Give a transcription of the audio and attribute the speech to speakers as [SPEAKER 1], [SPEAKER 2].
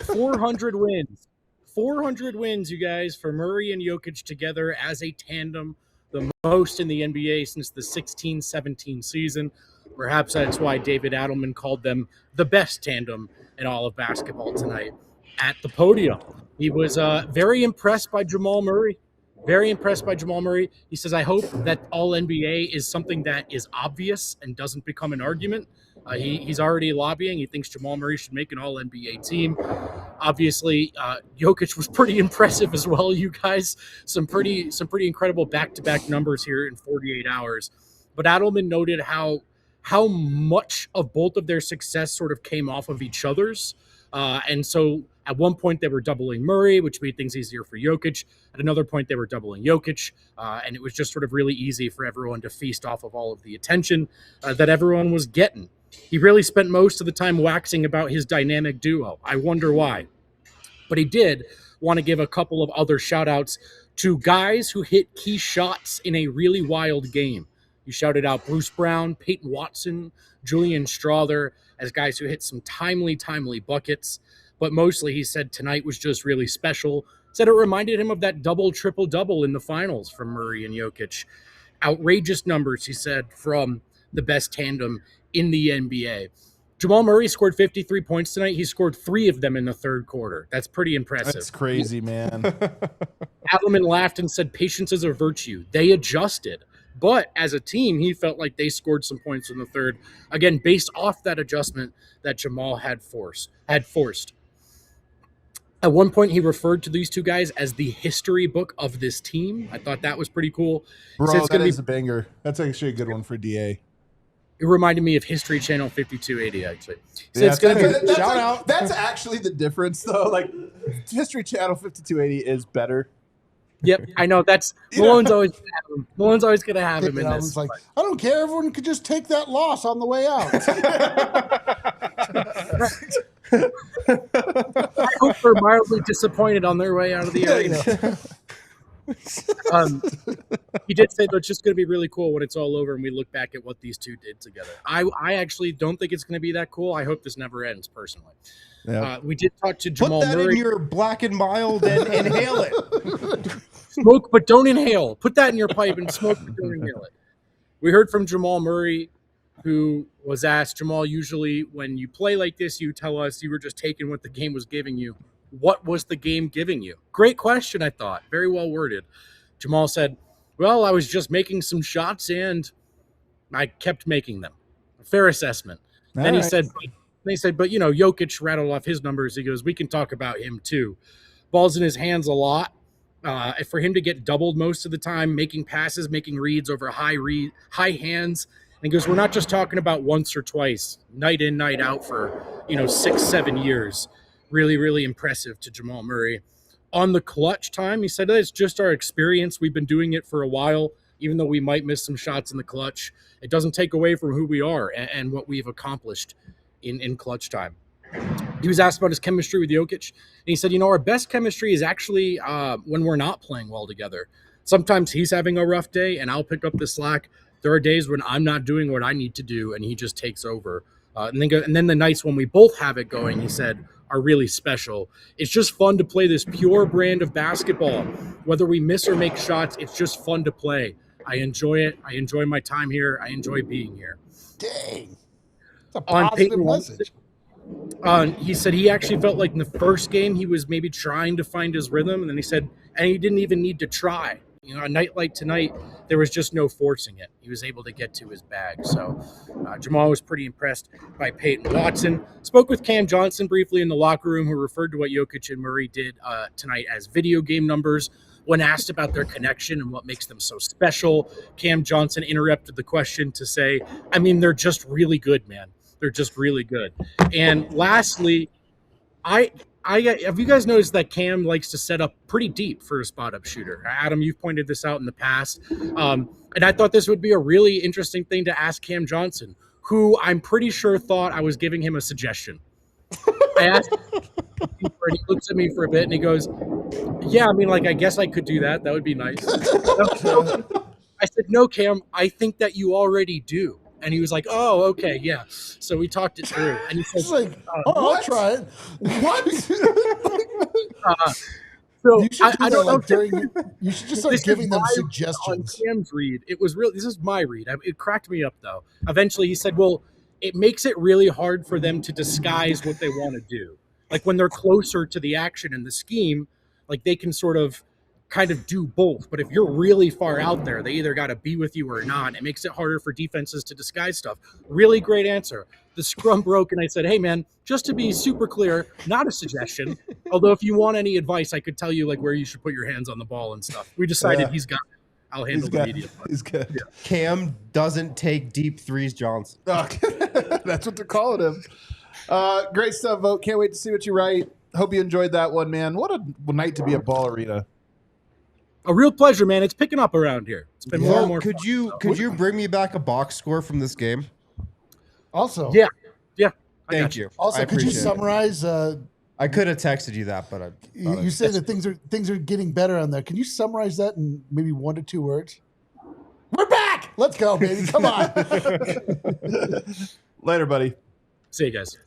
[SPEAKER 1] 400 wins. 400 wins, you guys, for Murray and Jokic together as a tandem, the most in the NBA since the 16-17 season. Perhaps that's why David Adelman called them the best tandem in all of basketball tonight at the podium. He was very impressed by Jamal Murray. Very impressed by Jamal Murray. He says, I hope that all NBA is something that is obvious and doesn't become an argument. He's already lobbying. He thinks Jamal Murray should make an all NBA team. Obviously, Jokic was pretty impressive as well, you guys. Some pretty incredible back-to-back numbers here in 48 hours. But Adelman noted how much of both of their success sort of came off of each other's. And so at one point they were doubling Murray, which made things easier for Jokic. At another point they were doubling Jokic, and it was just sort of really easy for everyone to feast off of all of the attention that everyone was getting. He really spent most of the time waxing about his dynamic duo. I wonder why. But he did want to give a couple of other shout-outs to guys who hit key shots in a really wild game. He shouted out Bruce Brown, Peyton Watson, Julian Strawther as guys who hit some timely buckets. But mostly he said tonight was just really special. Said it reminded him of that triple-double in the finals from Murray and Jokic. Outrageous numbers, he said, from the best tandem in the NBA. Jamal Murray scored 53 points tonight. He scored 3 of them in the third quarter. That's pretty impressive.
[SPEAKER 2] That's crazy, man.
[SPEAKER 1] Adelman laughed and said, patience is a virtue. They adjusted. But as a team, he felt like they scored some points in the third. Again, based off that adjustment that Jamal had forced. At one point, he referred to these two guys as the history book of this team. I thought that was pretty cool.
[SPEAKER 2] Bro, that is a banger. That's actually a good one for DA.
[SPEAKER 1] It reminded me of History Channel 5280, actually.
[SPEAKER 2] So it's gonna be shout out. That's actually the difference, though. Like, History Channel 5280 is better.
[SPEAKER 1] Yep, I know. That's Malone's always going to have him in this.
[SPEAKER 3] It's like, I don't care. Everyone could just take that loss on the way out.
[SPEAKER 1] I hope they're mildly disappointed on their way out of the arena. He did say that it's just going to be really cool when it's all over and we look back at what these two did together. I actually don't think it's going to be that cool. I hope this never ends, personally. Yeah. We did talk to Jamal Murray.
[SPEAKER 2] Put that in your Black and Mild and inhale it.
[SPEAKER 1] Smoke, but don't inhale. Put that in your pipe and smoke, but don't inhale it. We heard from Jamal Murray, who was asked, Jamal, usually when you play like this, you tell us you were just taking what the game was giving you. What was the game giving you? Great question, I thought. Very well worded. Jamal said, well, I was just making some shots and I kept making them. Fair assessment. Then he said, but, you know, Jokic rattled off his numbers. He goes, we can talk about him too. Ball's in his hands a lot. For him to get doubled most of the time, making passes, making reads over high hands. And he goes, we're not just talking about once or twice, night in, night out for, 6-7 years. Really, really impressive to Jamal Murray. On the clutch time, he said, it's just our experience. We've been doing it for a while, even though we might miss some shots in the clutch. It doesn't take away from who we are and what we've accomplished in clutch time. He was asked about his chemistry with Jokic, and he said, our best chemistry is actually when we're not playing well together. Sometimes he's having a rough day, and I'll pick up the slack. There are days when I'm not doing what I need to do, and he just takes over. And then the nights when we both have it going, he said, are really special. It's just fun to play this pure brand of basketball. Whether we miss or make shots, it's just fun to play. I enjoy it. I enjoy my time here. I enjoy being here.
[SPEAKER 3] Dang. That's a positive message.
[SPEAKER 1] He said he actually felt like in the first game he was maybe trying to find his rhythm, and then he said, and he didn't even need to try. A night like tonight, there was just no forcing it. He was able to get to his bag. So Jamal was pretty impressed by Peyton Watson. Spoke with Cam Johnson briefly in the locker room, who referred to what Jokic and Murray did tonight as video game numbers. When asked about their connection and what makes them so special, Cam Johnson interrupted the question to say, they're just really good, man. They're just really good. And lastly, have you guys noticed that Cam likes to set up pretty deep for a spot-up shooter? Adam, you've pointed this out in the past. And I thought this would be a really interesting thing to ask Cam Johnson, who I'm pretty sure thought I was giving him a suggestion. I asked him, and he looks at me for a bit, and he goes, yeah, I guess I could do that. That would be nice. I said, no, Cam, I think that you already do. And he was like, "Oh, okay, yeah." So we talked it through, and he
[SPEAKER 3] It's
[SPEAKER 1] said,
[SPEAKER 3] like, I'll try it.
[SPEAKER 2] What?
[SPEAKER 1] "So
[SPEAKER 3] You should do
[SPEAKER 1] I
[SPEAKER 3] that
[SPEAKER 1] don't know."
[SPEAKER 3] like during your, you should just start
[SPEAKER 1] This is
[SPEAKER 3] giving them
[SPEAKER 1] my read
[SPEAKER 3] suggestions.
[SPEAKER 1] on Cam's read. It was really, this is my read. It cracked me up though. Eventually, he said, "Well, it makes it really hard for them to disguise what they want to do. Like when they're closer to the action and the scheme, like they can sort of kind of do both. But if you're really far out there, they either got to be with you or not. It makes it harder for defenses to disguise stuff." Really great answer. The scrum broke, and I said, "Hey, man, just to be super clear, not a suggestion. Although if you want any advice, I could tell you like where you should put your hands on the ball and stuff." We decided he's got it. I'll handle the media part.
[SPEAKER 2] He's good.
[SPEAKER 1] Yeah.
[SPEAKER 4] Cam doesn't take deep threes, Johnson.
[SPEAKER 2] That's what they're calling him. Great stuff, Vote. Can't wait to see what you write. Hope you enjoyed that one, man. What a night to be at Ball Arena.
[SPEAKER 1] A real pleasure, man. It's picking up around here. It's been more and more.
[SPEAKER 4] Could you bring me back a box score from this game?
[SPEAKER 3] Also,
[SPEAKER 1] Yeah.
[SPEAKER 4] Thank you.
[SPEAKER 3] Also,
[SPEAKER 4] I
[SPEAKER 3] could you
[SPEAKER 4] appreciate it.
[SPEAKER 3] summarize?
[SPEAKER 4] I could have texted you that, but
[SPEAKER 3] You say that things are getting better on there. Can you summarize that in maybe 1 to 2 words? We're back. Let's go, baby. Come on.
[SPEAKER 2] Later, buddy.
[SPEAKER 1] See you guys.